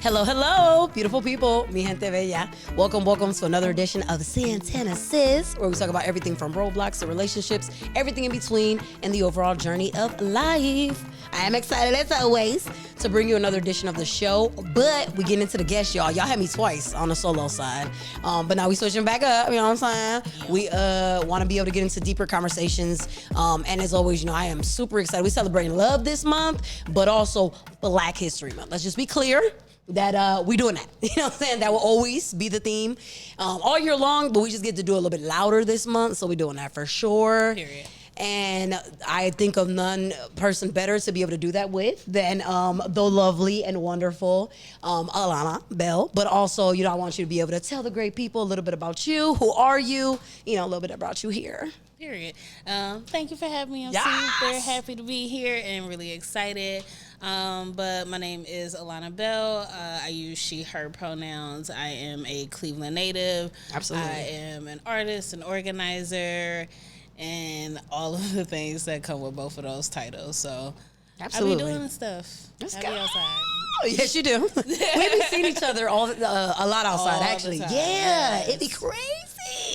Hello, hello, beautiful people, mi gente bella. Welcome to another edition of Santana Says, where we talk about everything from roadblocks to relationships, everything in between, and the overall journey of life. I am excited, as always, to bring you another edition of the show, but we get into the guests, y'all. Y'all had me twice on the solo side, but now we switching back up, you know what I'm saying? We want to be able to get into deeper conversations, and as always, I am super excited. We're celebrating love this month, but also Black History Month. Let's just be clear that we doing that. You know what I'm saying? That will always be the theme all year long, but we just get to do it a little bit louder this month, so we're doing that for sure. Period. And I think of none person better to be able to do that with than the lovely and wonderful Alana Bell. But also, I want you to be able to tell the great people a little bit about you. Who are you? A little bit about you here. Period. Thank you for having me. I'm Yes! super happy to be here and really excited. But my name is Alana Bell. I use she, her pronouns. I am a Cleveland native. Absolutely. I am an artist, an organizer, and all of the things that come with both of those titles. So Absolutely. I be doing stuff. Let's I go. be outside. Oh, yes, you do. We've been seeing each other a lot outside, All the actually. time, Yeah, yes. it'd be crazy.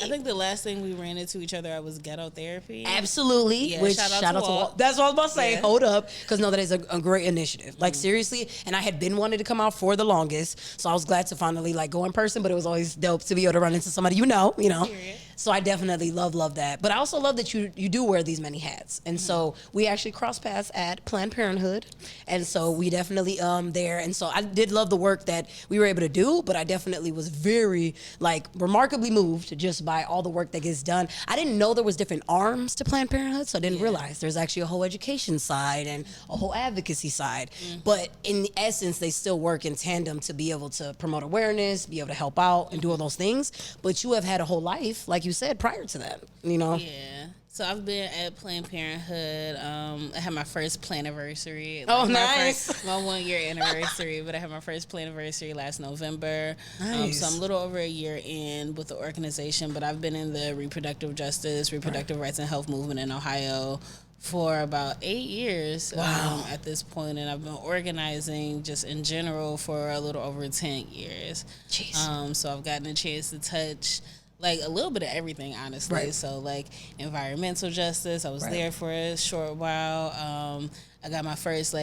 I think the last thing we ran into each other at was ghetto therapy. Absolutely. Yeah, Which shout out to Walt. That's what I was about to say. Yeah. Hold up. Because no, that is a great initiative. Like, seriously. And I had been wanting to come out for the longest. So I was glad to finally go in person. But it was always dope to be able to run into somebody you know. Period. So I definitely love that. But I also love that you do wear these many hats. And so we actually crossed paths at Planned Parenthood. And so we definitely there. And so I did love the work that we were able to do. But I definitely was very remarkably moved just by all the work that gets done. I didn't know there was different arms to Planned Parenthood, so I didn't realize there's actually a whole education side and a whole advocacy side. But in essence, they still work in tandem to be able to promote awareness, be able to help out and do all those things. But you have had a whole life, like you said, prior to that, Yeah. So I've been at Planned Parenthood. I had my first planiversary. Oh, nice. My 1 year anniversary, but I had my first planiversary last November. Nice. So I'm a little over a year in with the organization, but I've been in the reproductive justice, reproductive rights and health movement in Ohio for about 8 years. Wow. At this point, and I've been organizing just in general for a little over 10 years. Jeez. So I've gotten a chance to touch a little bit of everything, honestly. Right. So environmental justice, I was there for a short while. I got my first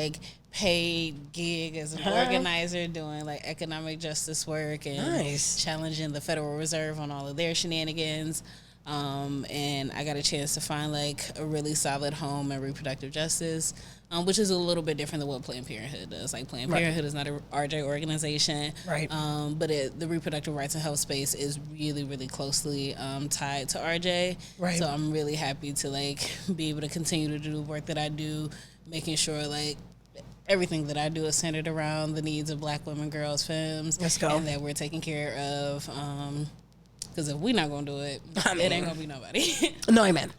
paid gig as an organizer doing economic justice work and Nice. challenging the Federal Reserve on all of their shenanigans. And I got a chance to find a really solid home in reproductive justice, which is a little bit different than what Planned Parenthood does. Planned Parenthood is not a RJ organization, Right. but the reproductive rights and health space is really, really closely tied to RJ. Right. So I'm really happy to be able to continue to do the work that I do, making sure everything that I do is centered around the needs of Black women, girls, femmes. Let's go. And that we're taking care of. Because if we're not going to do it, it ain't going to be nobody. No, amen.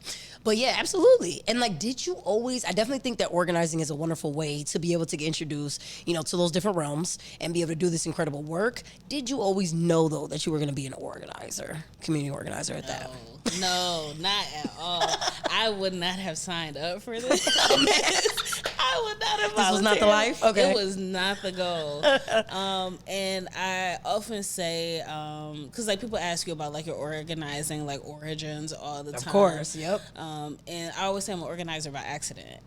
But yeah, absolutely. And did you always, I definitely think that organizing is a wonderful way to be able to get introduced, to those different realms and be able to do this incredible work. Did you always know, though, that you were going to be an organizer, community organizer at that? No, not at all. I would not have signed up for this. I would not have. This was not the life? Okay. It was not the goal. And I often say, because people ask you about your organizing origins all the time. Of course, yep. And I always say I'm an organizer by accident.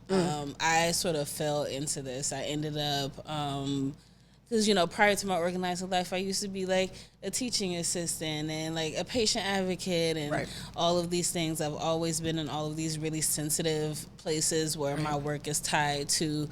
I sort of fell into this. I ended up, because, prior to my organizing life, I used to be a teaching assistant and a patient advocate and all of these things. I've always been in all of these really sensitive places where my work is tied to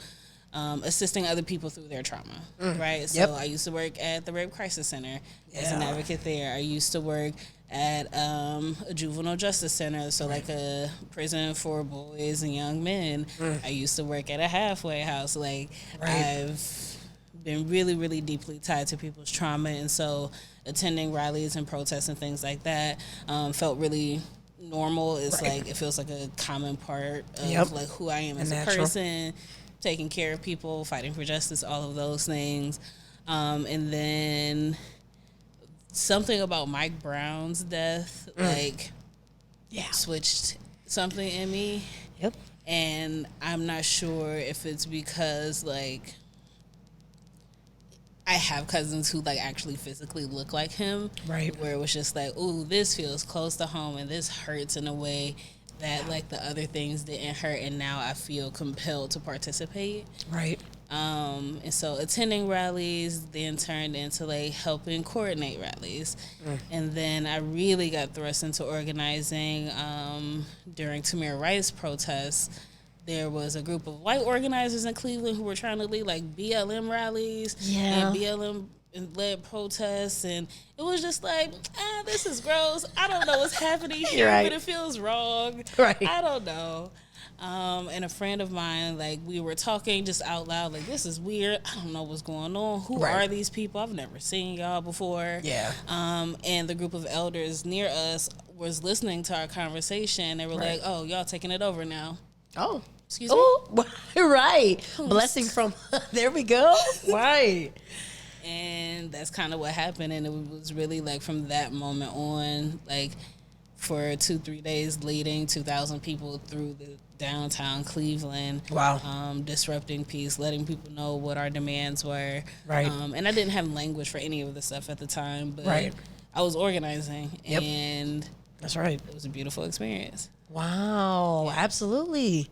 assisting other people through their trauma, right? So I used to work at the Rape Crisis Center as an advocate there. I used to work at a juvenile justice center, so a prison for boys and young men. I used to work at a halfway house. I've been really, really deeply tied to people's trauma, and so attending rallies and protests and things like that felt really normal. It's it feels like a common part of who I am as a person, taking care of people, fighting for justice, all of those things. And then something about Mike Brown's death, switched something in me. Yep. And I'm not sure if it's because, I have cousins who like actually physically look like him. Right. Where it was just like, ooh, this feels close to home and this hurts in a way that like the other things didn't hurt, and now I feel compelled to participate. Right. And so attending rallies then turned into like helping coordinate rallies. And then I really got thrust into organizing during Tamir Rice protests. There was a group of white organizers in Cleveland who were trying to lead like BLM rallies and BLM led protests, and it was just like, this is gross. I don't know what's happening here, but it feels wrong. Right. I don't know. And a friend of mine, like, we were talking just out loud, like, this is weird. I don't know what's going on. Who are these people? I've never seen y'all before. Yeah. And the group of elders near us was listening to our conversation. They were like, oh, y'all taking it over now. Oh. Excuse me? Oh, right. Blessing from, there we go. Right. And that's kind of what happened. And it was really like from that moment on, like for 2-3 days leading 2,000 people through the downtown Cleveland. Wow. Disrupting peace, letting people know what our demands were. Right. And I didn't have language for any of the stuff at the time, but I was organizing. Yep. And that's right. It was a beautiful experience. Wow, absolutely.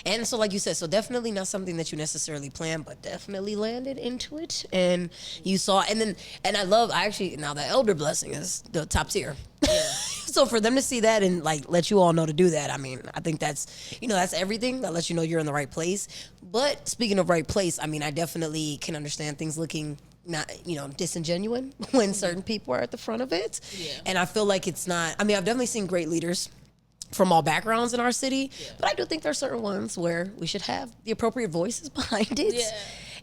And so like you said, so definitely not something that you necessarily planned, but definitely landed into it. And you saw, and I actually, now the elder blessing is the top tier. Yeah. So for them to see that and like let you all know to do that, I mean, I think that's, that's everything. That lets you know you're in the right place. But speaking of right place, I mean, I definitely can understand things looking not, disingenuous when certain people are at the front of it. Yeah. And I feel like it's not, I mean, I've definitely seen great leaders from all backgrounds in our city, but I do think there are certain ones where we should have the appropriate voices behind it. Yeah.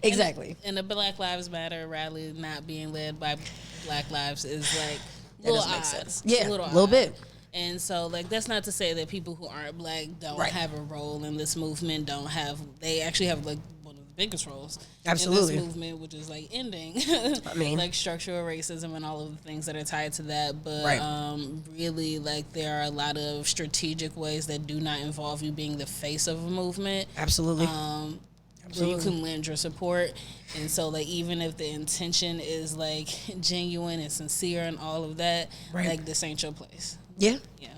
Exactly. And the Black Lives Matter rally not being led by Black Lives is like that doesn't make sense. Yeah, a little bit. And so, like, that's not to say that people who aren't Black don't have a role in this movement, they actually have, like, one of the biggest roles in this movement, which is, like, ending, like, structural racism and all of the things that are tied to that. But really, like, there are a lot of strategic ways that do not involve you being the face of a movement. Absolutely. Where you can lend your support. And so, like, even if the intention is, like, genuine and sincere and all of that, like, this ain't your place. Yeah. Yeah.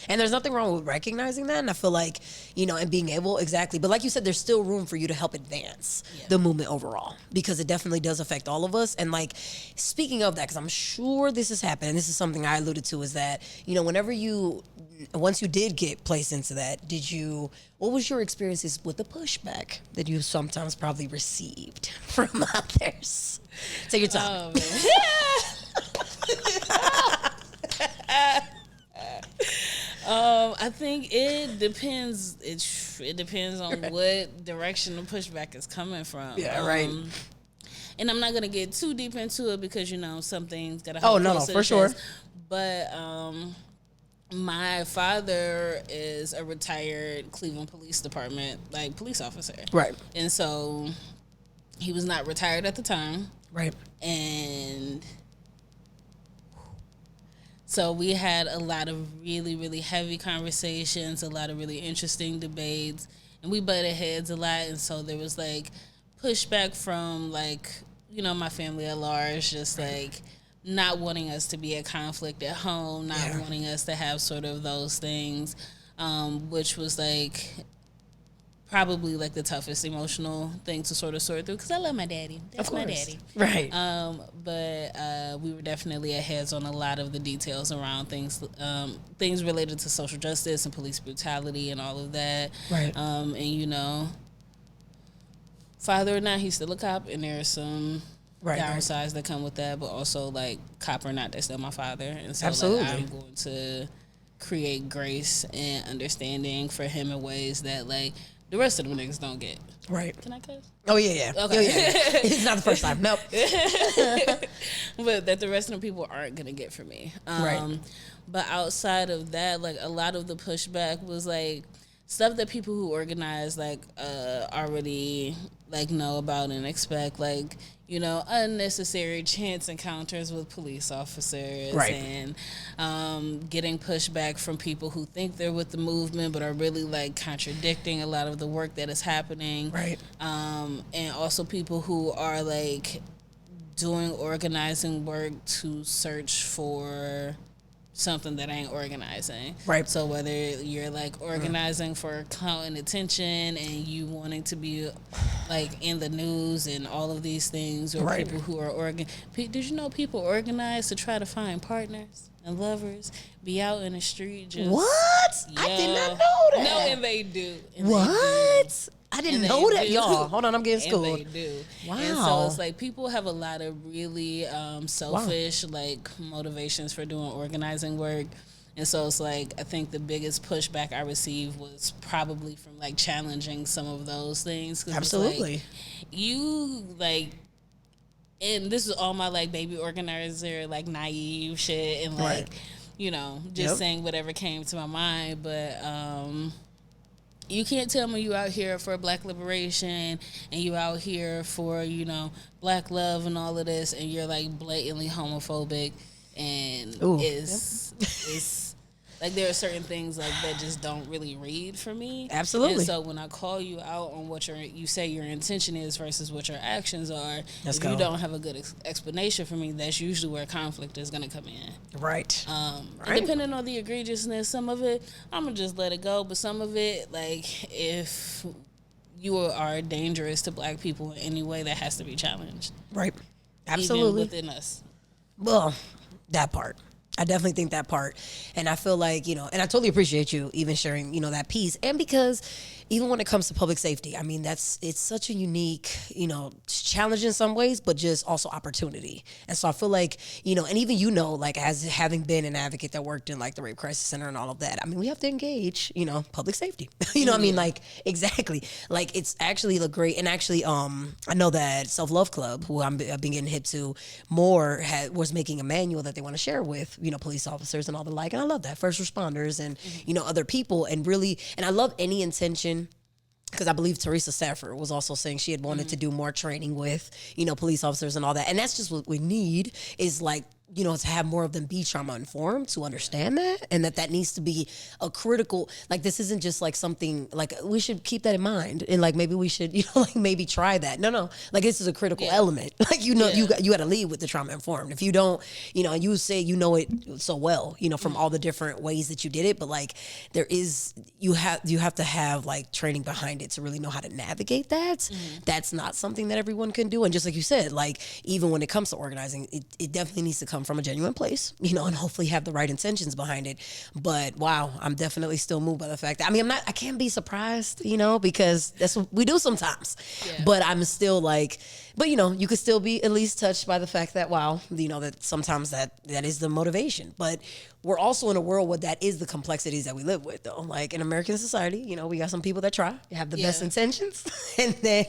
And there's nothing wrong with recognizing that. And I feel like, and being able, exactly. But like you said, there's still room for you to help advance the movement overall, because it definitely does affect all of us. And like, speaking of that, because I'm sure this has happened, and this is something I alluded to, is that, once you did get placed into that, what was your experiences with the pushback that you sometimes probably received from others? Take your time. I think it depends. It depends on what direction the pushback is coming from. Yeah, right. And I'm not gonna get too deep into it because some things gotta. Oh no, for sure. But my father is a retired Cleveland Police Department police officer. Right. And so he was not retired at the time. Right. And so we had a lot of really, really heavy conversations, a lot of really interesting debates, and we butted heads a lot. And so there was pushback from my family at large, just not wanting us to be at conflict at home, not wanting us to have sort of those things, which was probably the toughest emotional thing to sort of sort through, because I love my daddy. That's my daddy. Right. But we were definitely at heads on a lot of the details around things related to social justice and police brutality and all of that. Right. And father or not, he's still a cop, and there's some downsides that come with that, but also cop or not, that's still my father. And so I'm going to create grace and understanding for him in ways that the rest of them niggas don't get. Right. Can I cuss? Oh, yeah. Okay. Oh, yeah. It's not the first time. Nope. But that the rest of the people aren't going to get from me. Right. But outside of that, a lot of the pushback was, stuff that people who organize, already, know about and expect, unnecessary chance encounters with police officers. Right. And getting pushback from people who think they're with the movement but are really, contradicting a lot of the work that is happening. Right. And also people who are, doing organizing work to search for something that ain't organizing. Right. So whether you're like organizing for clout and attention and you wanting to be like in the news and all of these things, or right. people who are did you know people organize to try to find partners and lovers, be out in the street just what? I did not know that. No, and they do. And what? They do. I didn't know that, y'all. Hold on, I'm getting schooled. And they do. Wow. And so it's like people have a lot of really selfish like motivations for doing organizing work. And so it's like, I think the biggest pushback I received was probably from like challenging some of those things. 'Cause absolutely. It's like, you like, and this is all my like baby organizer, like naive shit and like, right. you know, just saying whatever came to my mind. But, you can't tell me you out here for Black liberation and you out here for, you know, Black love and all of this, and you're like blatantly homophobic, and it's like there are certain things like that just don't really read for me. Absolutely. And so when I call you out on what you say your intention is versus what your actions are, if you don't have a good explanation for me, that's usually where conflict is going to come in. Right. And depending on the egregiousness, some of it I'm gonna just let it go, but some of it, like if you are dangerous to Black people in any way, that has to be challenged. Right. Absolutely. Even within us. Well, that part. I definitely think that part. And I feel like, you know, and I totally appreciate you even sharing, you know, that piece. And because even when it comes to public safety, I mean, it's such a unique, you know, challenge in some ways, but just also opportunity. And so I feel like, you know, and even, you know, like as having been an advocate that worked in like the Rape Crisis Center and all of that, I mean, we have to engage, you know, public safety. You know what I mean? Like, exactly. Like, it's actually a great, and actually, I know that Self-Love Club, who I've been getting hip to more, was making a manual that they want to share with, you know, police officers and all the like. And I love that. First responders and, you know, other people. And really, and I love any intention, because I believe Teresa Stafford was also saying she had wanted to do more training with, you know, police officers and all that. And that's just what we need, is like, you know, to have more of them be trauma informed, to understand that, and that needs to be a critical, like, this isn't just like something, like, we should keep that in mind, and like maybe we should, you know, like maybe try that. No, like this is a critical element. Like, you know, you got to lead with the trauma informed. If you don't, you know, and you say you know it so well, you know, from all the different ways that you did it, but like there is, you have to have like training behind it to really know how to navigate that. That's not something that everyone can do. And just like you said, like even when it comes to organizing, it definitely needs to come from a genuine place, you know, and hopefully have the right intentions behind it. But wow, I'm definitely still moved by the fact that, I mean, I can't be surprised, you know, because that's what we do sometimes. But I'm still like, but you know, you could still be at least touched by the fact that, wow, you know, that sometimes that is the motivation. But we're also in a world where that is the complexities that we live with, though. Like in American society, you know, we got some people that try, have the best intentions, and then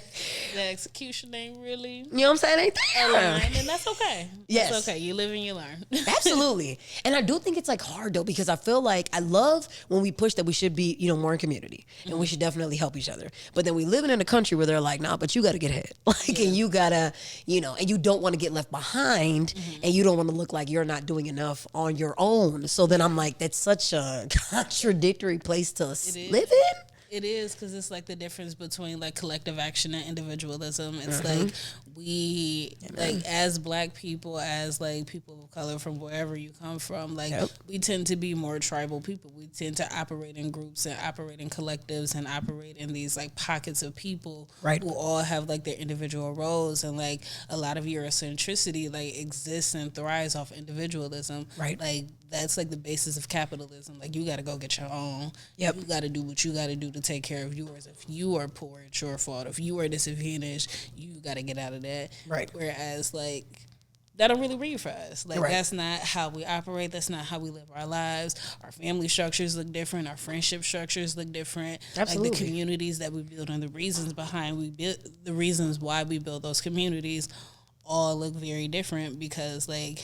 the execution ain't really, you know what I'm saying, ain't there? And that's okay. Yes. That's okay. You live and you learn. Absolutely. And I do think it's like hard though, because I feel like I love when we push that we should be, you know, more in community and we should definitely help each other. But then we live in a country where they're like, nah, but you got to get ahead. Like, and you gotta, you know, and you don't want to get left behind, and you don't want to look like you're not doing enough on your own. So then I'm like, that's such a contradictory place to live in. It is, because it's like the difference between like collective action and individualism. It's like we, like as Black people, as like people of color from wherever you come from, like we tend to be more tribal people. We tend to operate in groups and operate in collectives and operate in these like pockets of people who all have like their individual roles. And like a lot of Eurocentricity like exists and thrives off individualism. Like that's like the basis of capitalism. Like you got to go get your own. You got to do what you got to do to take care of yours. If you are poor, it's your fault. If you are disadvantaged, you got to get out of that. Whereas like that don't really read for us. Like that's not how we operate. That's not how we live our lives. Our family structures look different. Our friendship structures look different. Absolutely. Like the communities that we build and the reasons behind the reasons why we build those communities all look very different, because like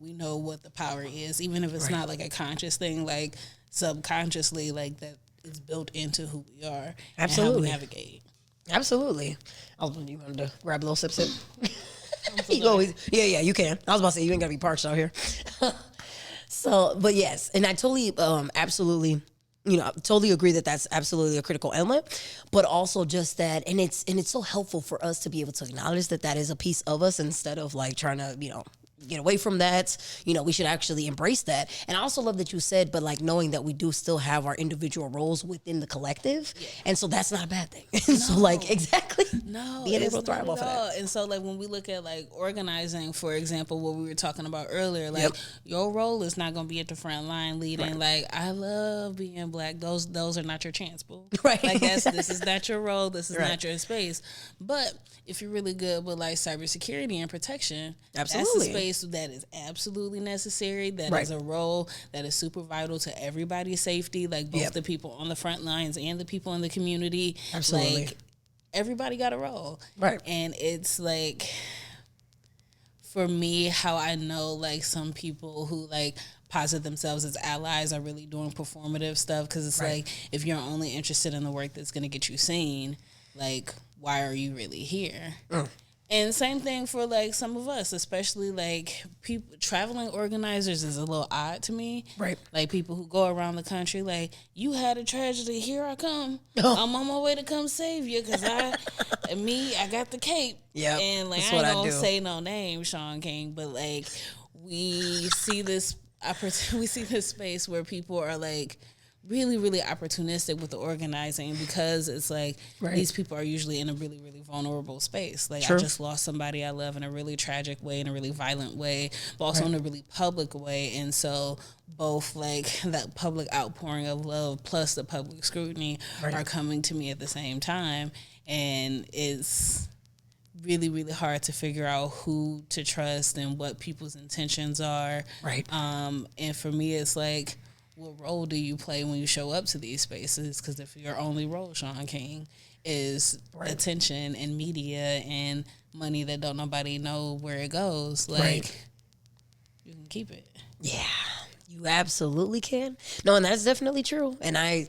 we know what the power is, even if it's not like a conscious thing, like subconsciously, like that is built into who we are. Absolutely. And how we navigate. Absolutely. You wanted to grab a little sip. You always, yeah, you can. I was about to say, you ain't gotta be parched out here. So, but yes, and I totally, absolutely totally agree that that's absolutely a critical element, but also just that, and it's so helpful for us to be able to acknowledge that that is a piece of us instead of like trying to, get away from that. We should actually embrace that. And I also love that you said, but like knowing that we do still have our individual roles within the collective. Yeah. And so that's not a bad thing. And so like, exactly. No, being able to thrive off of that. And so like when we look at like organizing, for example, what we were talking about earlier, like your role is not going to be at the front line leading. Right. Like, I love being Black. Those are not your chance, boo. Right. Like this is not your role. This is not your space. But if you're really good with like cybersecurity and protection, absolutely, that's a space that is absolutely necessary. That is a role that is super vital to everybody's safety, like both the people on the front lines and the people in the community. Absolutely. Like, everybody got a role. Right. And it's like, for me, how I know like some people who like posit themselves as allies are really doing performative stuff, because it's like, if you're only interested in the work that's going to get you seen, like, why are you really here? And same thing for like some of us, especially like people, traveling organizers is a little odd to me. Right. Like people who go around the country, like, you had a tragedy, here I come. I'm on my way to come save you, because I got the cape. Yeah. And like, I ain't gonna say no name, Sean King, but like we see this space where people are like really, really opportunistic with the organizing, because it's like these people are usually in a really, really vulnerable space. Like, I just lost somebody I love in a really tragic way, in a really violent way, but also in a really public way. And so both like that public outpouring of love plus the public scrutiny are coming to me at the same time. And it's really, really hard to figure out who to trust and what people's intentions are. Right. And for me, it's like, what role do you play when you show up to these spaces? Because if your only role, Sean King, is attention and media and money that don't nobody know where it goes, like, you can keep it. Yeah, you absolutely can. No, and that's definitely true. And I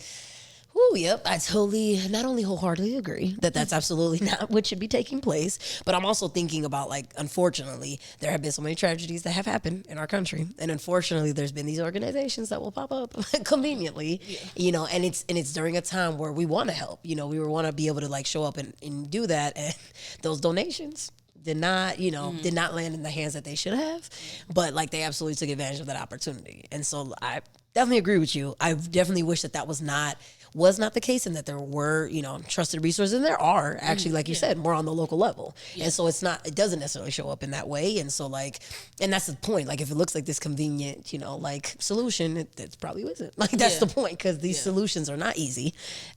totally, not only wholeheartedly agree that that's absolutely not what should be taking place, but I'm also thinking about, like, unfortunately, there have been so many tragedies that have happened in our country. And unfortunately, there's been these organizations that will pop up conveniently, and it's during a time where we want to help. We want to be able to, like, show up and do that. And those donations did not land in the hands that they should have. But, like, they absolutely took advantage of that opportunity. And so I definitely agree with you. I definitely wish that was not the case, and that there were, trusted resources, and there are actually, like you said, more on the local level. And so it doesn't necessarily show up in that way. And so, like, and that's the point. Like, if it looks like this convenient, like, solution, it probably isn't. Like, that's the point, because these solutions are not easy,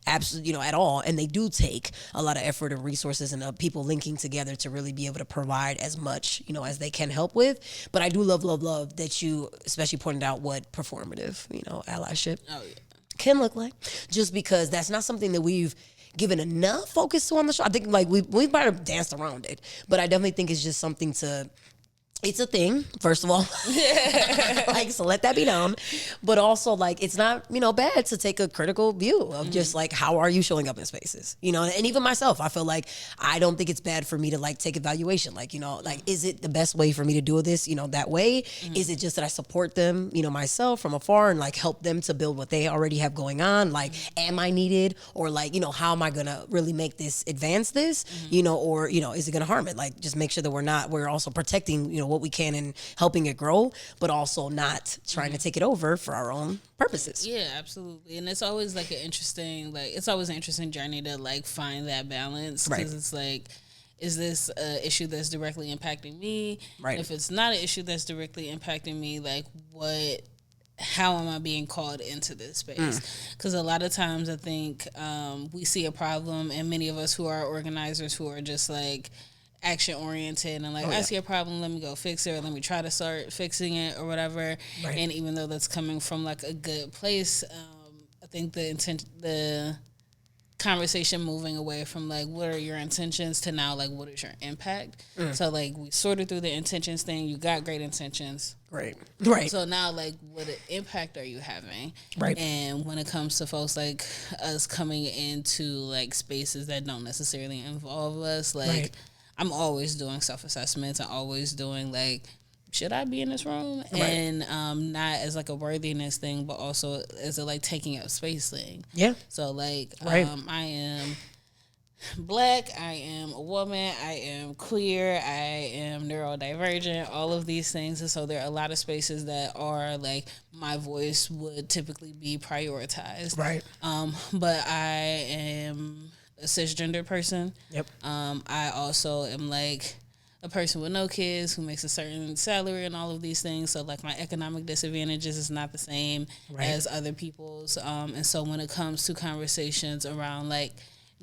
absolutely, at all. And they do take a lot of effort and resources and people linking together to really be able to provide as much, as they can help with. But I do love that you especially pointed out what performative, allyship can look like, just because that's not something that we've given enough focus to on the show. I think, like, we might have danced around it, but I definitely think it's just something it's a thing, first of all. Like, so let that be known. But also, like, it's not, bad to take a critical view of just, like, how are you showing up in spaces? And even myself, I feel like I don't think it's bad for me to, like, take evaluation. Like, like, is it the best way for me to do this, that way? Is it just that I support them, myself from afar, and, like, help them to build what they already have going on? Like, am I needed? Or, like, how am I going to really make this, advance this? Or, is it going to harm it? Like, just make sure that we're also protecting, what we can and helping it grow, but also not trying to take it over for our own purposes. Yeah, absolutely. And it's always like it's always an interesting journey to, like, find that balance, because it's like, is this an issue that's directly impacting me? Right. And if it's not an issue that's directly impacting me, like, how am I being called into this space? Because a lot of times I think we see a problem, and many of us who are organizers who are just like action oriented and like, I see a problem, let me go fix it, or let me try to start fixing it, or whatever. And even though that's coming from, like, a good place, I think the conversation moving away from, like, what are your intentions, to now, like, what is your impact? So, like, we sorted through the intentions thing. You got great intentions. Right. So now, like, what impact are you having? Right. And when it comes to folks like us coming into, like, spaces that don't necessarily involve us, like, I'm always doing self-assessments. I'm always doing, like, should I be in this room? Right. And not as like a worthiness thing, but also as a like taking up space thing. Yeah. So like Right. I am Black, I am a woman, I am queer, I am neurodivergent, all of these things. And so there are a lot of spaces that are like my voice would typically be prioritized. Right. But I am a cisgender person. Yep. I also am like a person with no kids who makes a certain salary and all of these things. So like my economic disadvantages is not the same as other people's. And so when it comes to conversations around like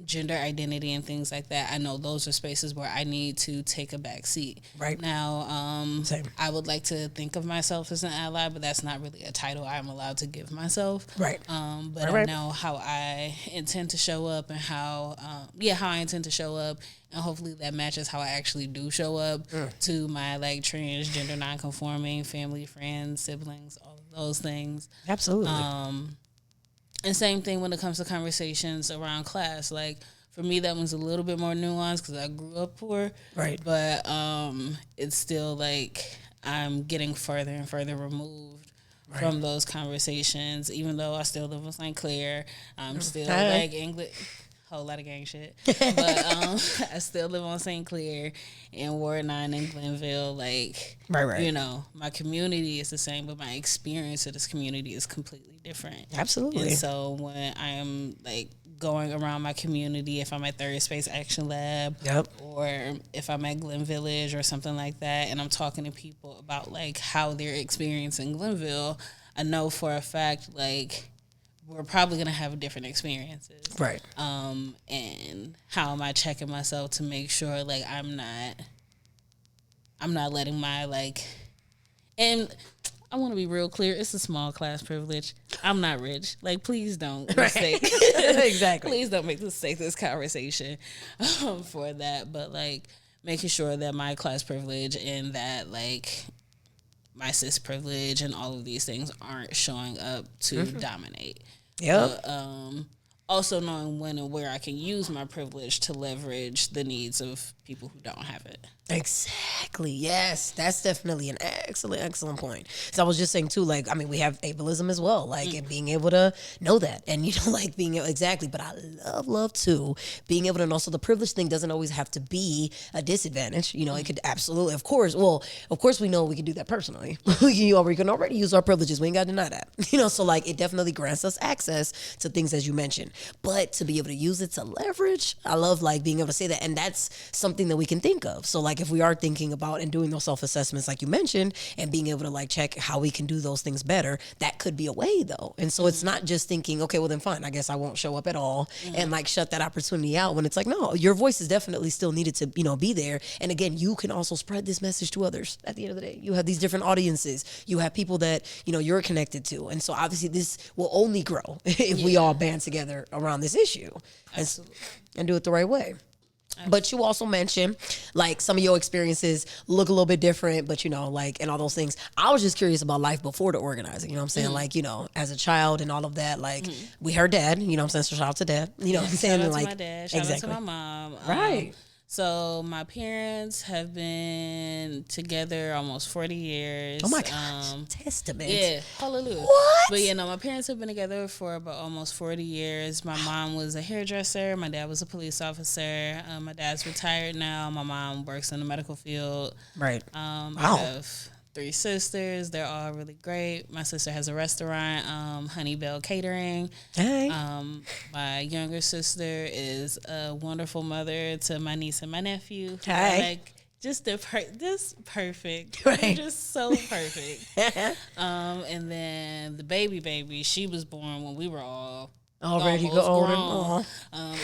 gender identity and things like that, I know those are spaces where I need to take a back seat. Right. Now, Same. I would like to think of myself as an ally, but that's not really a title I'm allowed to give myself. Right. But I know how I intend to show up and how I intend to show up, and hopefully that matches how I actually do show up to my like transgender, non-conforming family, friends, siblings, all of those things. Absolutely. And same thing when it comes to conversations around class. Like for me, that one's a little bit more nuanced because I grew up poor. Right. But it's still like I'm getting further and further removed from those conversations. Even though I still live in St. Clair, I'm still like English. Whole lot of gang shit, but I still live on St. Clair in Ward 9 in Glenville. Like, you know, my community is the same, but my experience of this community is completely different. Absolutely. And so when I am like going around my community, if I'm at Third Space Action Lab, or if I'm at Glen Village or something like that, and I'm talking to people about like how they're experiencing Glenville, I know for a fact like we're probably going to have different experiences. Right. And how am I checking myself to make sure, like, I'm not letting my, like, and I want to be real clear. It's a small class privilege. I'm not rich. Like, please don't mistake. Exactly. Please don't mistake this conversation for that. But, like, making sure that my class privilege and that, like, my cis privilege and all of these things aren't showing up to dominate. Yep. Also knowing when and where I can use my privilege to leverage the needs of people who don't have it. Exactly. Yes, that's definitely an excellent point. So I was just saying too, like, I mean, we have ableism as well, like, and being able to know that, and you know, like being exactly. But I love too being able to know. So the privilege thing doesn't always have to be a disadvantage. You know, it could absolutely, of course. Well, of course, we know we can do that personally. We can already use our privileges. We ain't got to deny that. You know, so like it definitely grants us access to things as you mentioned. But to be able to use it to leverage, I love like being able to say that, and that's something that we can think of. So like if we are thinking about and doing those self-assessments like you mentioned and being able to like check how we can do those things better, that could be a way though. And so it's not just thinking, okay, well then fine, I guess I won't show up at all and like shut that opportunity out, when it's like, no, your voice is definitely still needed to, you know, be there. And again, you can also spread this message to others. At the end of the day, you have these different audiences, you have people that, you know, you're connected to. And so obviously this will only grow if we all band together around this issue and do it the right way. But you also mentioned, like, some of your experiences look a little bit different, but, you know, like, and all those things. I was just curious about life before the organizing, you know what I'm saying? Like, you know, as a child and all of that, like, we heard dad, you know what I'm saying? So shout out to dad, you know what I'm saying? Shout out like, to my dad, shout out to my mom. Right. So my parents have been together almost 40 years. Oh my gosh, testament. Yeah, hallelujah. What? But yeah, no, my parents have been together for about almost 40 years. My mom was a hairdresser. My dad was a police officer. My dad's retired now. My mom works in the medical field. Right. I have 3 sisters. They're all really great. My sister has a restaurant, Honey Bell Catering. Hey. My younger sister is a wonderful mother to my niece and my nephew. Hey. Like, just perfect. Right. They're just so perfect. And then the baby, she was born when we were all already grown.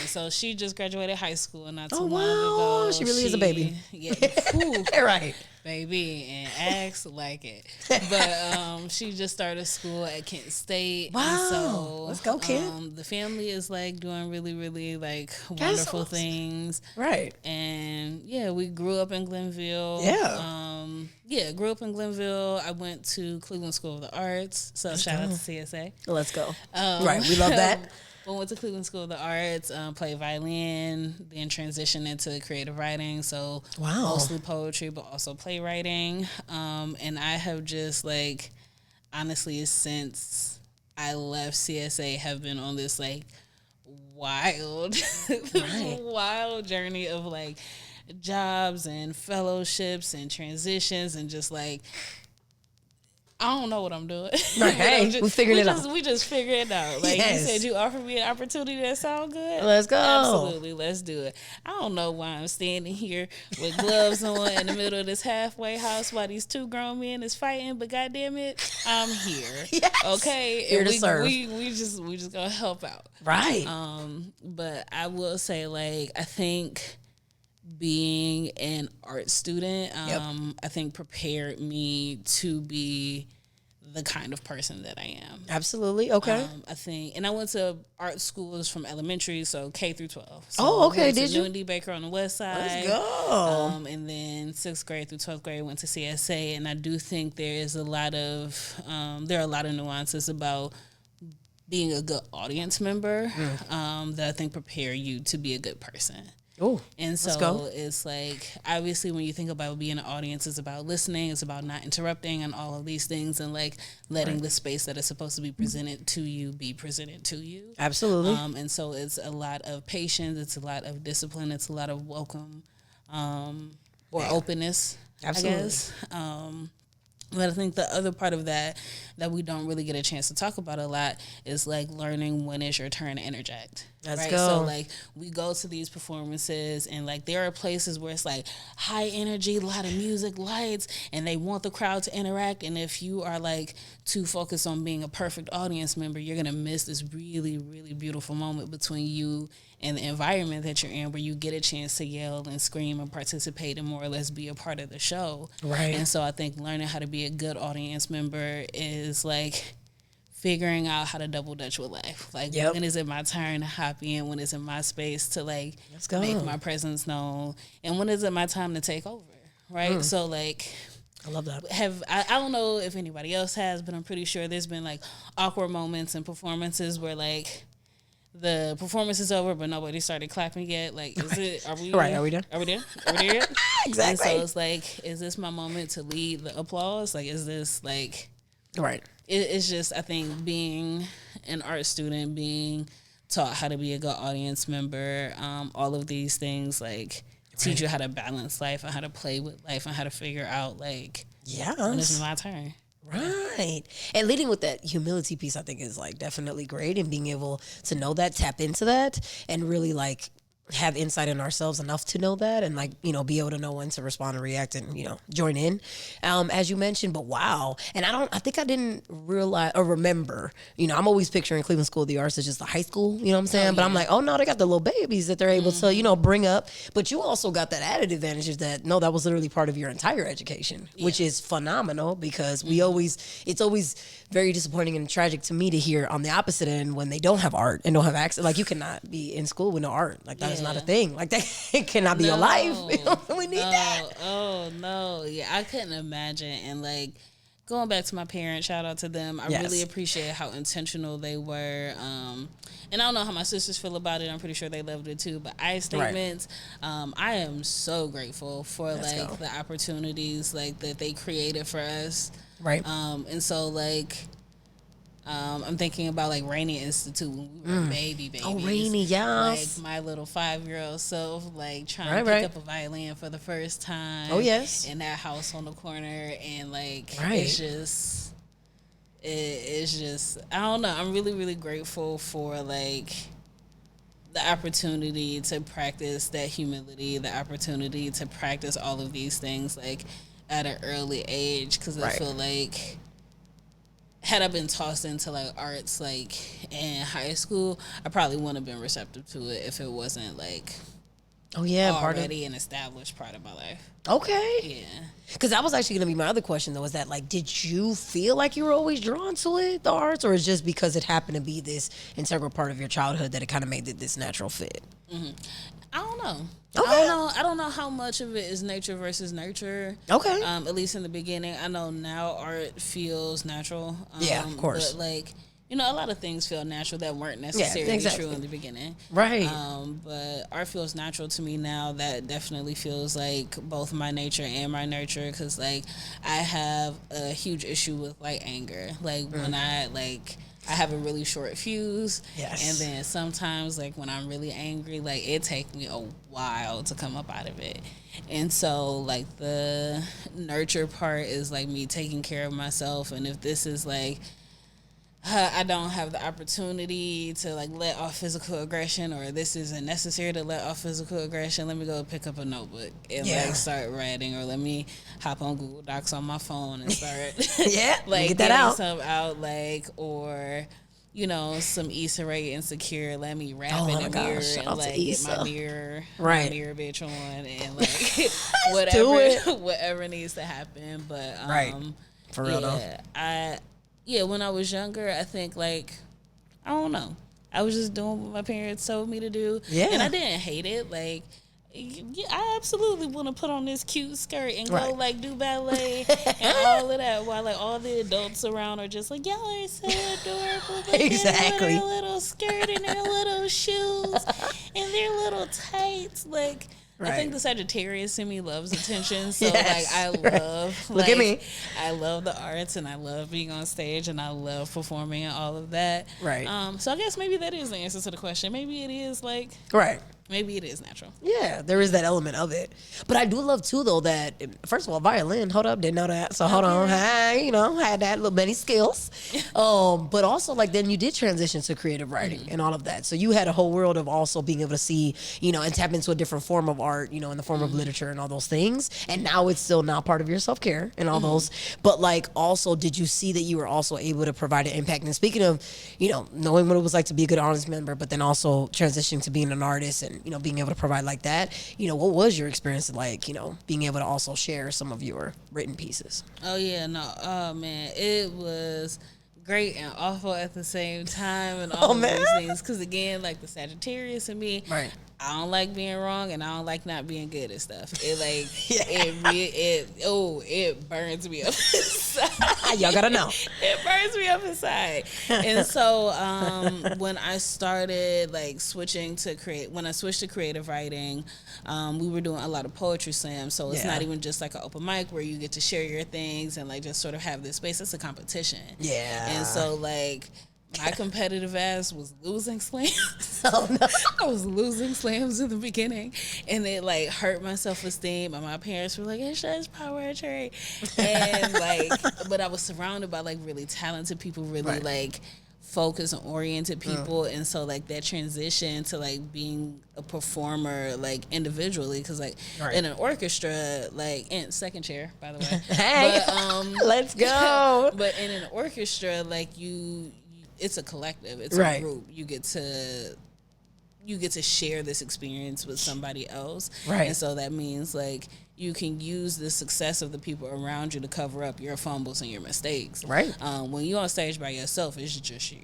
So she just graduated high school not too long ago. She really is a baby. Yeah. Ooh, right. baby, and acts like it. But she just started school at Kent State. Wow. And so let's go, Kent. The family is like doing really, really like wonderful awesome. things. Right. And yeah, we grew up in Glenville. Yeah. Grew up in Glenville. I went to Cleveland School of the Arts. So shout out to CSA. Let's go. Right. We love that. Well, went to Cleveland School of the Arts, played violin, then transitioned into creative writing. So mostly poetry, but also playwriting. And I have just like, honestly, since I left CSA, have been on this like wild, wild journey of like jobs and fellowships and transitions and just like, I don't know what I'm doing. Right. Hey, we figured it out. We just figured it out. Like you said, you offered me an opportunity that sound good. Let's go. Absolutely, let's do it. I don't know why I'm standing here with gloves on in the middle of this halfway house while these two grown men is fighting. But goddamn it, I'm here. Yes. Okay, Here and to serve. We just gonna help out. Right. But I will say, like, I think being an art student, I think prepared me to be the kind of person that I am. Absolutely. Okay. I think, and I went to art schools from elementary, so K through 12. So Oh, okay. I went to Did you? New and D Baker on the west side. Let's go. And then 6th grade through 12th grade went to CSA, and I do think there are a lot of nuances about being a good audience member that I think prepare you to be a good person. Oh, and so it's like, obviously when you think about being an audience, it's about listening, it's about not interrupting and all of these things, and like letting the space that is supposed to be presented to you be presented to you. Absolutely. And so it's a lot of patience, it's a lot of discipline, it's a lot of welcome or openness, Absolutely. I guess. But I think the other part of that we don't really get a chance to talk about a lot is like learning when it's your turn to interject. Let's right? go. So like we go to these performances and like there are places where it's like high energy, a lot of music, lights, and they want the crowd to interact. And if you are like too focused on being a perfect audience member, you're gonna miss this really, really beautiful moment between you and the environment that you're in, where you get a chance to yell and scream and participate and more or less be a part of the show. Right. And so I think learning how to be a good audience member is like figuring out how to double dutch with life. Like when is it my turn to hop in? When is it my space to like make my presence known? And when is it my time to take over? Right. So like, I love that. I don't know if anybody else has, but I'm pretty sure there's been like awkward moments and performances where like the performance is over, but nobody started clapping yet. Like, is it? Are we right? Are we done? Are we there? Are we there yet? Exactly. And so it's like, is this my moment to lead the applause? Like, is this like? Right. It's just, I think being an art student, being taught how to be a good audience member, all of these things like teach you how to balance life and how to play with life and how to figure out like, when is my turn. Right. And leading with that humility piece, I think is like definitely great, and being able to know that, tap into that, and really like have insight in ourselves enough to know that, and like, you know, be able to know when to respond and react and, you know, join in, as you mentioned. But wow. And I think I didn't realize or remember, you know, I'm always picturing Cleveland School of the Arts as just a high school, you know what I'm saying? But I'm like, oh no, they got the little babies that they're able to, you know, bring up. But you also got that added advantage is that, no, that was literally part of your entire education, which is phenomenal, because it's always very disappointing and tragic to me to hear on the opposite end when they don't have art and don't have access. Like, you cannot be in school with no art. Like, that is not a thing. Like, that cannot be your life. You know? We need that. Oh no. Yeah, I couldn't imagine. And like, going back to my parents, shout out to them. I really appreciate how intentional they were. And I don't know how my sisters feel about it. I'm pretty sure they loved it too. But I statements, I am so grateful for the opportunities like that they created for us. Right. And so like, I'm thinking about like Rainy Institute when we were babies. Oh, Rainy, yes. Like my little 5-year-old self, like trying to pick up a violin for the first time. Oh, yes. In that house on the corner, and like it's just I don't know. I'm really, really grateful for like the opportunity to practice that humility, the opportunity to practice all of these things like at an early age, because I feel like had I been tossed into like arts like in high school, I probably wouldn't have been receptive to it if it wasn't like already an established part of my life. Okay. Yeah. Because that was actually going to be my other question, though, is that, like, did you feel like you were always drawn to it, the arts, or is just because it happened to be this integral part of your childhood that it kind of made it this natural fit? Mm-hmm. I don't know. Okay. I don't know how much of it is nature versus nurture. Okay. At least in the beginning. I know now art feels natural. Yeah, of course. But like, you know, a lot of things feel natural that weren't necessarily true in the beginning. Right. But art feels natural to me now. That definitely feels like both my nature and my nurture, because like I have a huge issue with like anger. Like when I have a really short fuse. Yes. And then sometimes, like, when I'm really angry, like, it takes me a while to come up out of it. And so, like, the nurture part is, like, me taking care of myself. And if this is, like, I don't have the opportunity to, like, let off physical aggression, or this isn't necessary to let off physical aggression, let me go pick up a notebook and, like, start writing, or let me hop on Google Docs on my phone and start, like, get that out. Something out, like, or, you know, some Issa Rae Insecure, let me rap in the mirror and, like, get my mirror bitch on and, like, whatever needs to happen. But, for real, though. When I was younger, I think, like, I don't know. I was just doing what my parents told me to do. Yeah. And I didn't hate it. Like, I absolutely want to put on this cute skirt and go, like, do ballet and all of that, while, like, all the adults around are just like, y'all are so adorable. But exactly. Their little skirt and their little shoes and their little tights. Like, I think the Sagittarius in me loves attention. So, like, I love, look at me. I love the arts, and I love being on stage, and I love performing and all of that. Right. So I guess maybe that is the answer to the question. Maybe it is, like, maybe it is natural. Yeah, there is that element of it. But I do love, too, though, that, first of all, violin, hold up, didn't know that. So, hold on. You know, had that little many skills. But also, like, then you did transition to creative writing and all of that. So, you had a whole world of also being able to see, you know, and tap into a different form of art, you know, in the form of literature and all those things. And now it's still not part of your self-care and all those. But, like, also, did you see that you were also able to provide an impact? And speaking of, you know, knowing what it was like to be a good audience member, but then also transitioning to being an artist and, you know, being able to provide like that, you know, what was your experience like, you know, being able to also share some of your written pieces? Oh man, it was great and awful at the same time, and all of these things, because again, like the Sagittarius in me, I don't like being wrong, and I don't like not being good at stuff. It like it burns me up inside. Y'all gotta know. It burns me up inside. And so when I started like switching to creative writing, we were doing a lot of poetry slams. So it's not even just like an open mic where you get to share your things and like just sort of have this space. It's a competition. Yeah. And so like my competitive ass was losing slams. Oh, no. I was losing slams in the beginning, and it like hurt my self-esteem. And my parents were like, "It's just poetry," and like, but I was surrounded by like really talented people, really like focused and oriented people, and so like that transition to like being a performer like individually, because like in an orchestra, like in second chair by the way, hey, but, let's go. But in an orchestra, like it's a collective, it's a group. You get to share this experience with somebody else, and so that means like you can use the success of the people around you to cover up your fumbles and your mistakes. When you're on stage by yourself, it's just you.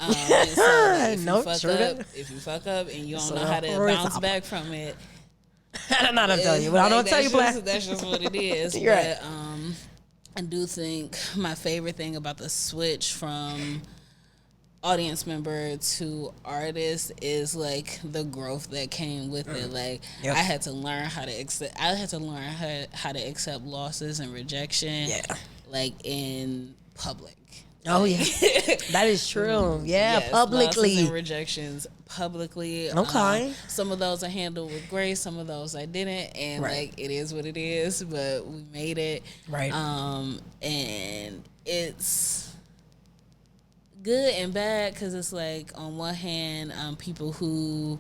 And so if you fuck up and you don't know how to bounce back from it, I don't know what to tell you, but I don't tell you, Black. That's just what it is. But I do think my favorite thing about the switch from audience member to artist is like the growth that came with it. Like I had to learn how to accept. I had to learn how to accept losses and rejection. Like in public. Oh yeah, that is true. Yeah, publicly. Losses and rejections publicly. Okay. Some of those I handled with grace. Some of those I didn't, and like it is what it is. But we made it. And it's good and bad, because it's like on one hand, people who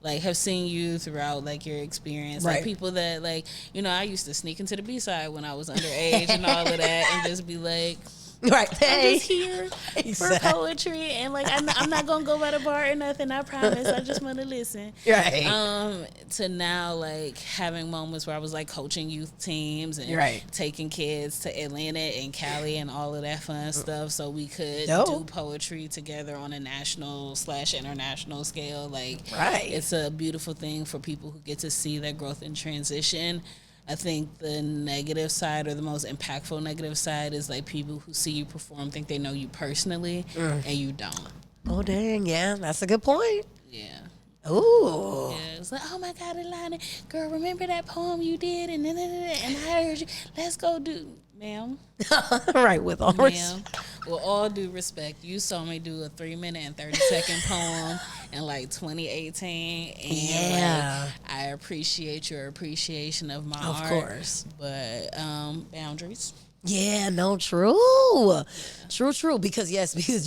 like have seen you throughout like your experience, like people that like, you know, I used to sneak into the B-side when I was underage and all of that, and just be like, I'm just here for poetry, and like I'm not gonna go by the bar or nothing, I promise. I just want to listen. To now like having moments where I was like coaching youth teams and taking kids to Atlanta and Cali and all of that fun stuff, so we could do poetry together on a national/international scale. Like it's a beautiful thing for people who get to see that growth and transition. I think the negative side, or the most impactful negative side, is like people who see you perform think they know you personally, and you don't. Oh, dang. Yeah, that's a good point. Yeah. Ooh. Yeah, it's like, oh my God, Alana, girl, remember that poem you did? And I heard you. Let's go do, ma'am. Right, with all Ma'am, respect. with all due respect, you saw me do a 3-minute and 30-second poem in like 2018, and Yeah. like, I appreciate your appreciation of my art. Of course. But boundaries. Yeah, no, true. True. Because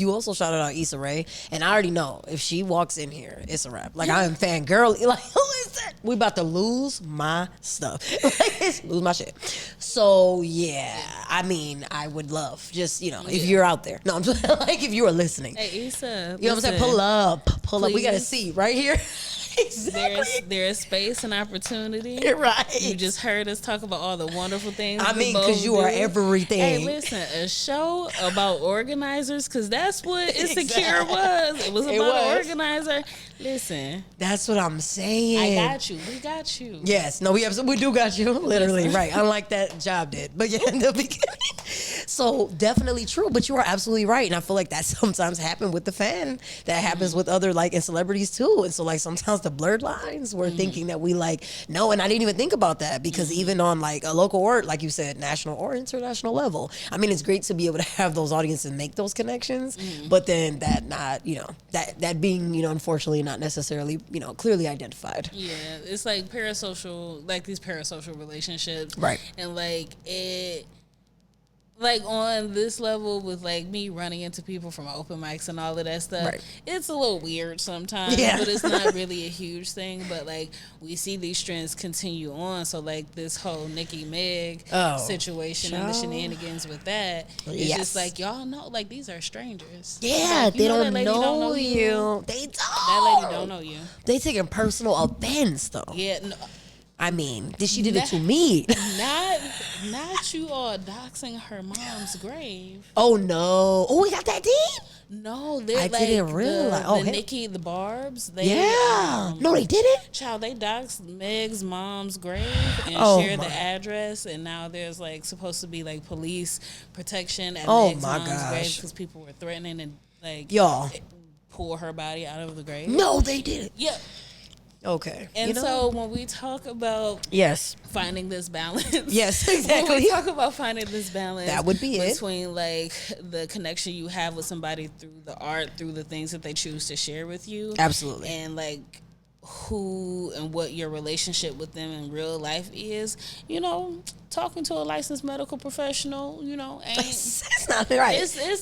you also shouted out Issa Rae, and I already know if she walks in here, it's a wrap. Like, I am fangirl. Like, who is that? We about to lose my stuff. Like, lose my shit. So, yeah, I mean, I would love just, if you're out there. No, I'm just like, if you are listening. Hey, Issa, You know what I'm saying? Pull up. We got to Please. see right here. Exactly. There's space and opportunity. Right. You just heard us talk about all the wonderful things. I we mean, both because you do. are everything. Hey, listen, a show about organizers, because that's what Insecure Exactly. was. It was It about an was. organizer. Listen, That's what I'm saying. I got you. We got you. Yes, no, we do got you, literally, right. Unlike that job did, but yeah, in the beginning. So definitely true, but you are absolutely right, and I feel like that sometimes happens with the fan. That happens with other and celebrities too, and so sometimes the blurred lines, we're thinking that we no, and I didn't even think about that because even on a local or like you said, national or international level, I mean, it's great to be able to have those audiences and make those connections, but then that not that being unfortunately not necessarily clearly identified. Yeah, it's these parasocial relationships, Right. And it. On this level with me running into people from open mics and all of that stuff, Right. it's a little weird sometimes, Yeah. but it's not really a huge thing. But we see these trends continue on. So this whole Nicki Meg situation and the child. shenanigans with that, it's Yes. just y'all know these are strangers. Yeah, You they that don't lady know you. They don't. That lady don't know you. They taking personal offense though. Yeah, no, I mean, she did it to me. not you all doxing her mom's grave. Oh no! Oh, we got that deep. No, they're I didn't realize. the Hey. Nicki, the Barbs. They, Yeah. No, they didn't. Child, they doxed Meg's mom's grave and shared the address, and now there's supposed to be police protection at Meg's my mom's grave gosh. because people were threatening and Y'all. pull her body out of the grave. No, they didn't. Yeah. Okay. And so when we talk about yes, finding this balance. Yes, When exactly. we talk about finding this balance, That would be it. between the connection you have with somebody through the art, through the things that they choose to share with you, Absolutely. and who and what your relationship with them in real life is. Talking to a licensed medical professional, ain't. It's not right.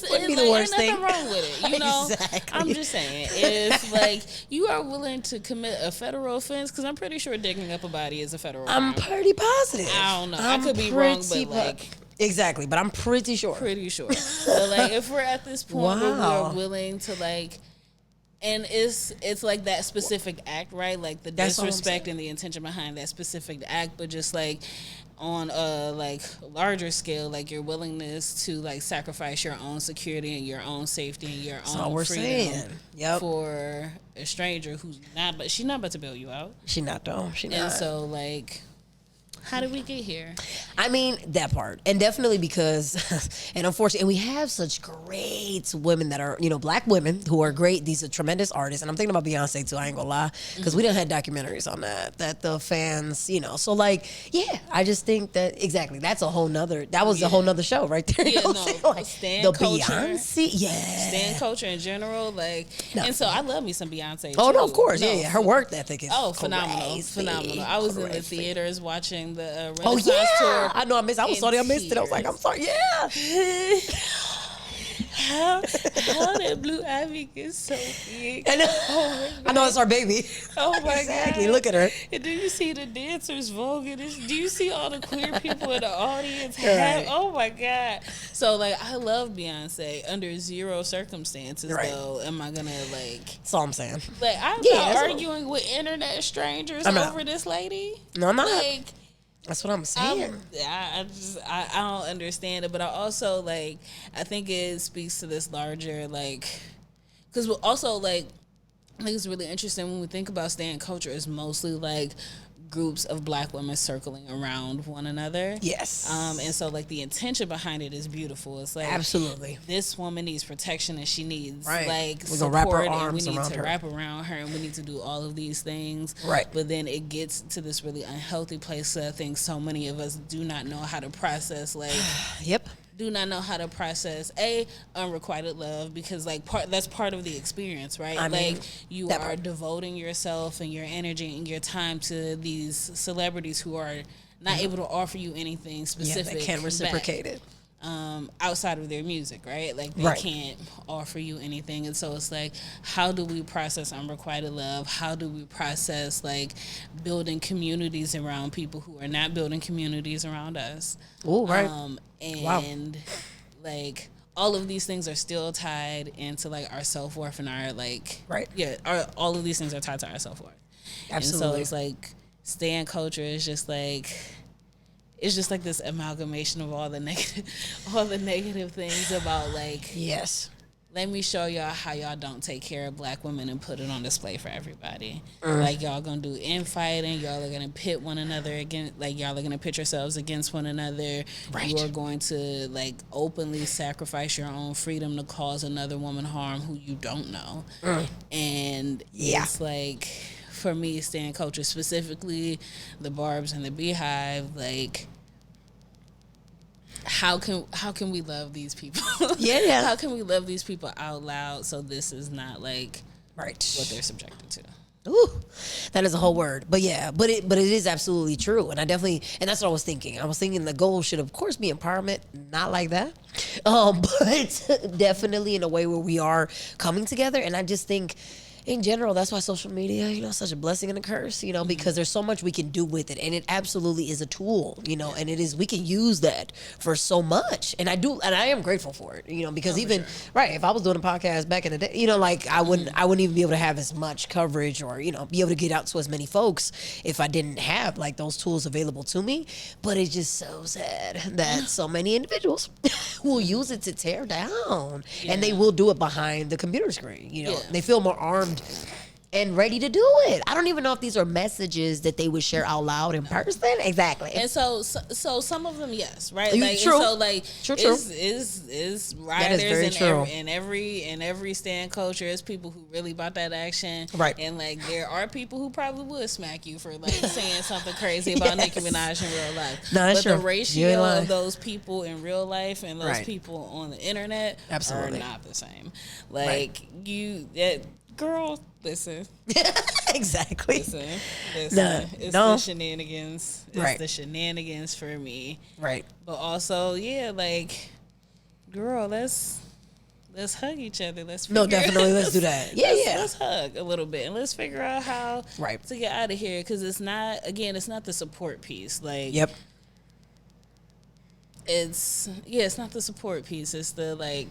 Wouldn't be the worst ain't thing. nothing wrong with it. Exactly. I'm just saying, if you are willing to commit a federal offense, because I'm pretty sure digging up a body is a federal. I'm crime. pretty positive. I don't know. I could be wrong, pretty but exactly. But I'm pretty sure. pretty sure. But if we're at this point where Wow. we're willing to and it's that specific act, right? The That's all I'm disrespect and the intention behind that specific act, but just on a larger scale, your willingness to sacrifice your own security and your own safety and your That's own all we're freedom saying. Yep. for a stranger who's she's not about to bail you out. She not though. She not. And so how did we get here? I mean, that part. And definitely because, and unfortunately, and we have such great women that are, black women who are great. These are tremendous artists. And I'm thinking about Beyonce too, I ain't gonna lie. Because we done had documentaries on that the fans, So yeah, I just think that, exactly, that's a whole nother, that was a whole nother show right there. Yeah, what I'm saying? stan the culture. Beyonce, yeah. Stan culture in general, No. and so I love me some Beyonce. Oh, no, too. of course. No, Yeah. Her work ethic is phenomenal. crazy. Phenomenal. I was in the Crazy. theaters watching the Oh, Renaissance yeah. tour. I know I missed. I was in sorry I missed it. I was like, I'm sorry. Yeah. How that Blue Ivy gets so big. I know. I know it's our baby. Oh my Exactly. God. Look at her. And do you see the dancers voguing? Do you see all the queer people in the audience? Right. Oh my God. So I love Beyonce under zero circumstances Right. though. Am I gonna That's all I'm saying. I'm Yeah, not that's what- arguing with internet strangers I'm not. over this lady. No, I'm not. That's what I'm saying. I don't understand it, but I also I think it speaks to this larger because also I think it's really interesting when we think about stan culture. It's mostly groups of Black women circling around one another. Yes. And so like the intention behind it is beautiful. It's like, absolutely, this woman needs protection and she needs like we're gonna wrap our support, and arms we need around to her. wrap around her, and we need to do all of these things. Right. But then it gets to this really unhealthy place that I think so many of us do not know how to process. Like, yep. do not know how to process unrequited love, because like that's part of the experience, right? I mean, like you are devoting yourself and your energy and your time to these celebrities who are not able to offer you anything specific. They can't reciprocate it. Outside of their music, right? Like they can't offer you anything. And so it's like, how do we process unrequited love? How do we process like building communities around people who are not building communities around us? Oh, right. And like all of these things are still tied into like our self-worth and our like, all of these things are tied to our self-worth. Absolutely. And so it's like stan culture is just like, it's just like this amalgamation of all the negative things about like, yes, let me show y'all how y'all don't take care of Black women and put it on display for everybody. Like y'all gonna do infighting, y'all are gonna pit one another against, like y'all are gonna pit yourselves against one another. Right. You are going to like openly sacrifice your own freedom to cause another woman harm who you don't know. And it's like, for me, stan culture, specifically the Barbs and the Beehive, like how can we love these people? How can we love these people out loud so this is not like what they're subjected to? Ooh, that is a whole word. But yeah, but it is absolutely true. And and that's what I was thinking. I was thinking the goal should of course be empowerment, not like that. But definitely in a way where we are coming together. And I just think in general, that's why social media, is such a blessing and a curse, because there's so much we can do with it. And it absolutely is a tool, and we can use that for so much. And I am grateful for it, because if I was doing a podcast back in the day, like I wouldn't even be able to have as much coverage or, be able to get out to as many folks if I didn't have like those tools available to me. But it's just so sad that so many individuals will use it to tear down and they will do it behind the computer screen. They feel more armed and ready to do it. I don't even know if these are messages that they would share out loud in person. Exactly. And so some of them, yes, right? Like, true. And so like, true. Is rioters in every stan culture is people who really about that action, right? And like, there are people who probably would smack you for like saying something crazy about Nicki Minaj in real life. No, that's true. The ratio of those people in real life and those people on the internet are not the same. Like girl, listen. Exactly. Listen. It's the shenanigans. It's the shenanigans for me. Right. But also, like, girl, let's hug each other. Let's do that. Let's hug a little bit and let's figure out how to get out of here, because it's not the support piece. Like, it's not the support piece. It's the like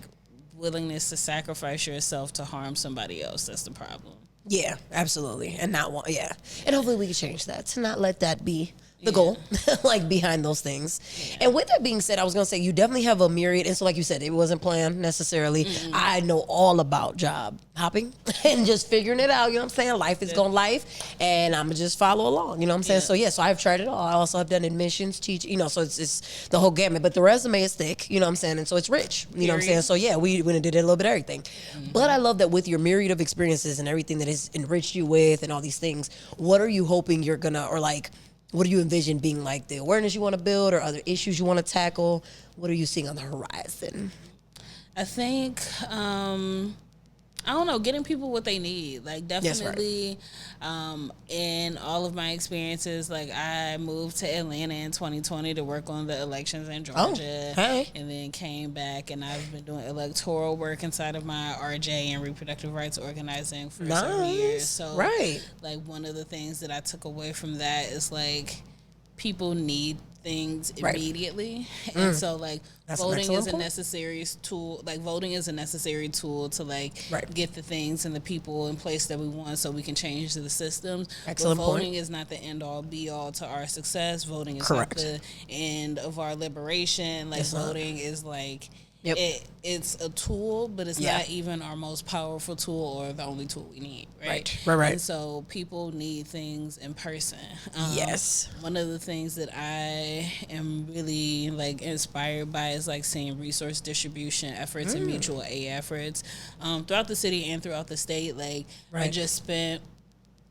willingness to sacrifice yourself to harm somebody else. That's the problem. Yeah, absolutely. And not want, and hopefully we can change that to not let that be the goal, like behind those things. Yeah. And with that being said, I was going to say, you definitely have a myriad. And so like you said, it wasn't planned necessarily. Mm-hmm. I know all about job hopping and just figuring it out. You know what I'm saying? Life is going life, and I'm going to just follow along. You know what I'm saying? So I've tried it all. I also have done admissions, teach, so it's the whole gamut. But the resume is thick, you know what I'm saying? And so it's rich, you know what I'm saying? So we went and did a little bit of everything. Mm-hmm. But I love that with your myriad of experiences and everything that has enriched you with and all these things, what are you hoping you're going to, or like, what do you envision being like the awareness you want to build or other issues you want to tackle? What are you seeing on the horizon? I think, I don't know, getting people what they need. Like, definitely, in all of my experiences, like, I moved to Atlanta in 2020 to work on the elections in Georgia. And then came back, and I've been doing electoral work inside of my RJ and reproductive rights organizing for several years. So, like, one of the things that I took away from that is, like, people need things immediately. And so like voting is a necessary tool. Like voting is a necessary tool to like get the things and the people in place that we want so we can change the systems. Excellent but voting point. is not the end all be all to our success. Voting is not the end of our liberation. Like voting is like It's a tool, but it's not even our most powerful tool or the only tool we need, right? Right. And so people need things in person. Yes. One of the things that I am really like inspired by is like seeing resource distribution efforts and mutual aid efforts throughout the city and throughout the state. Like I just spent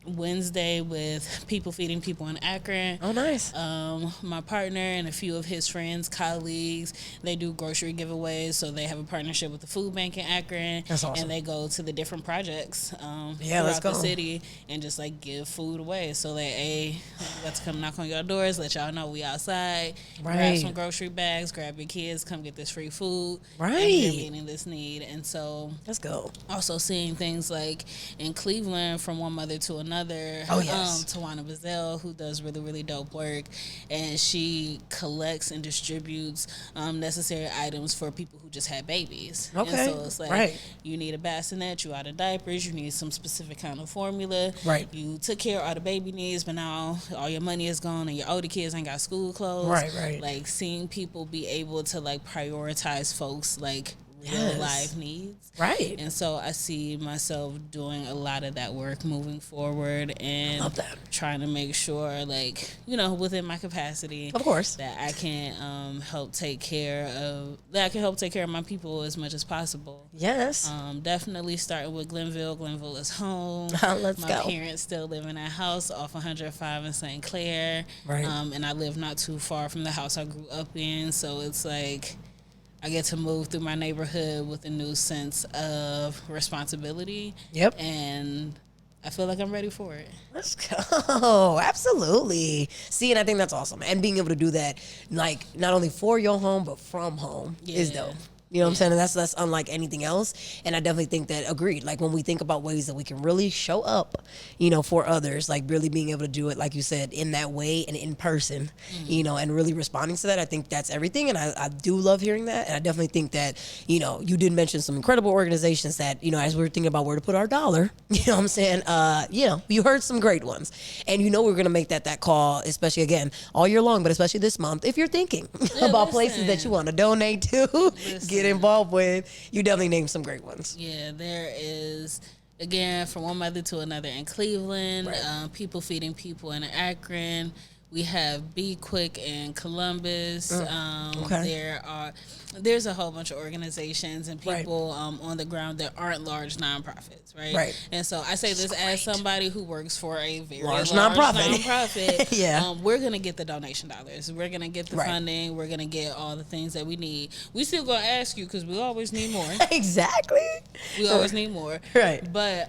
Wednesday with People Feeding People in Akron. Oh, nice. My partner and a few of his friends, colleagues, they do grocery giveaways. So they have a partnership with the food bank in Akron. That's awesome. And they go to the different projects let's throughout go. the city and just like give food away. So they got to come knock on your doors, let y'all know we outside, grab some grocery bags, grab your kids, come get this free food. Right. And they're meeting this need. And so let's go. Also seeing things like in Cleveland, from one mother to another. Tawana Bazell, who does really, really dope work, and she collects and distributes necessary items for people who just had babies. Okay. And so it's like you need a bassinet, you out of diapers, you need some specific kind of formula. Right. You took care of all the baby needs, but now all your money is gone and your older kids ain't got school clothes. Right. Like seeing people be able to like prioritize folks like real life needs. Right. And so I see myself doing a lot of that work moving forward and love that. Trying to make sure, like, you know, within my capacity, of course, that I can help take care of my people as much as possible. Yes. Definitely starting with Glenville. Glenville is home. Let's go. My parents still live in that house off 105 in St. Clair. Right. And I live not too far from the house I grew up in. So it's like I get to move through my neighborhood with a new sense of responsibility. Yep. And I feel like I'm ready for it. Let's go. Absolutely. See, and I think that's awesome. And being able to do that, like, not only for your home, but from home is dope. You know what I'm saying? And that's unlike anything else. And I definitely think that, agreed, like when we think about ways that we can really show up, you know, for others, like really being able to do it, like you said, in that way and in person, you know, and really responding to that, I think that's everything. And I do love hearing that. And I definitely think that, you know, you did mention some incredible organizations that, you know, as we were thinking about where to put our dollar, you know what I'm saying? You know, you heard some great ones. And you know we're going to make that call, especially, again, all year long, but especially this month, if you're thinking about places that you want to donate to, get involved with. You definitely named some great ones. Yeah, there is, again, from one mother to another in Cleveland, People Feeding People in Akron. We have Be Quick in Columbus. There's a whole bunch of organizations and people on the ground that aren't large nonprofits, right? And so I say this as somebody who works for a very large nonprofit. We're going to get the donation dollars. We're going to get the funding. We're going to get all the things that we need. We still going to ask you because we always need more. Exactly. We always need more. Right. But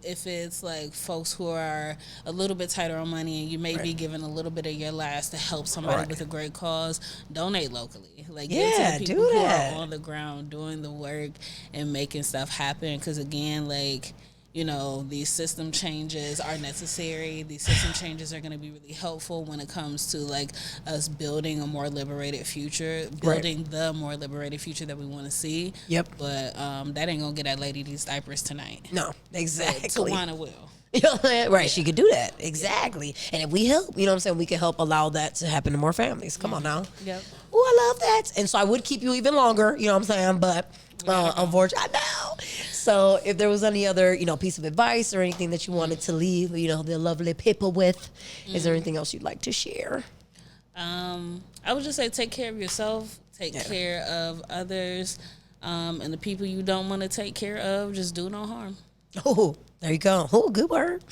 if it's like folks who are a little bit tighter on money and you may be giving a little bit of your last to help somebody with a great cause, donate locally. Like, give to the people who are on the ground doing the work and making stuff happen. Because again, like, you know, these system changes are necessary. These system changes are going to be really helpful when it comes to like us building a more liberated future, building the more liberated future that we want to see. Yep. But that ain't gonna get that lady these diapers tonight. No, exactly. Tawana will. You know what I'm saying? Right, she could do that. Exactly. And if we help, you know what I'm saying, we can help allow that to happen to more families. Come on now. Yep. Oh, I love that. And so I would keep you even longer, you know what I'm saying? But unfortunately, I know. So if there was any other, you know, piece of advice or anything that you wanted to leave, you know, the lovely people with, is there anything else you'd like to share? I would just say take care of yourself, take care of others, and the people you don't want to take care of, just do no harm. Oh, there you go. Oh, good word.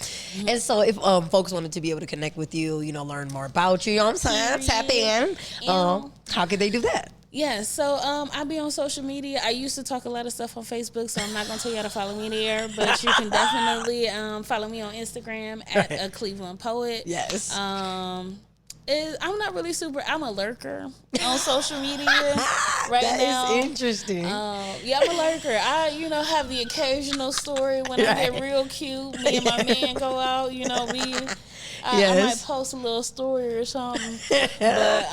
And so if folks wanted to be able to connect with you, you know, learn more about you, you know what I'm saying, tap in, how could they do that? Yeah, so I be on social media. I used to talk a lot of stuff on Facebook, so I'm not going to tell you how to follow me there, but you can definitely follow me on Instagram at a Cleveland Poet. Yes. I'm not really I'm a lurker on social media right now. That is interesting. Yeah, I'm a lurker. I, you know, have the occasional story when I get real cute. Me and my man go out, you know, I might post a little story or something. But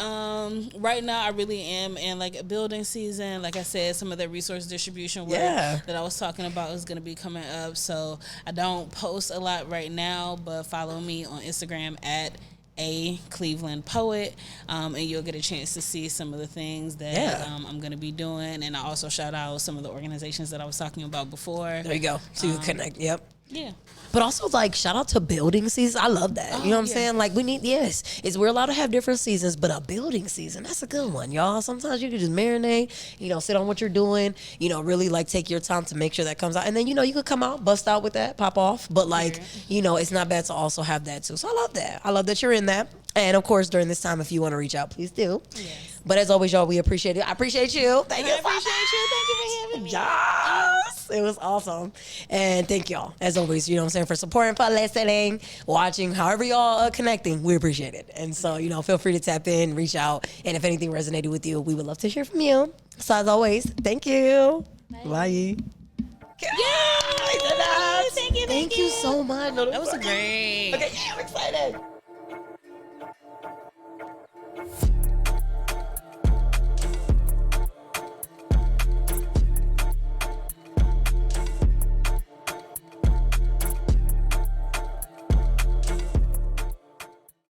right now I really am in like a building season. Like I said, some of the resource distribution work that I was talking about is going to be coming up. So I don't post a lot right now, but follow me on Instagram at a Cleveland poet, and you'll get a chance to see some of the things that I'm going to be doing. And I also shout out some of the organizations that I was talking about before. There you go. So you connect. Yep. Yeah. But also, like, shout out to building season. I love that. You know what I'm saying? Like, we're allowed to have different seasons, but a building season, that's a good one, y'all. Sometimes you can just marinate, sit on what you're doing, really, like, take your time to make sure that comes out. And then, you could come out, bust out with that, pop off. But, like, it's not bad to also have that, too. So I love that. I love that you're in that. And, of course, during this time, if you want to reach out, please do. Yes. But as always, y'all, we appreciate it. I appreciate you. Thank you. I appreciate you. Thank you for having me. Yes. It was awesome. And thank y'all, as always, for supporting, for listening, watching, however y'all are connecting. We appreciate it. And so, feel free to tap in, reach out. And if anything resonated with you, we would love to hear from you. So as always, thank you. Bye. Yay! Thank you. Thank you so much. That was great. Okay, I'm excited.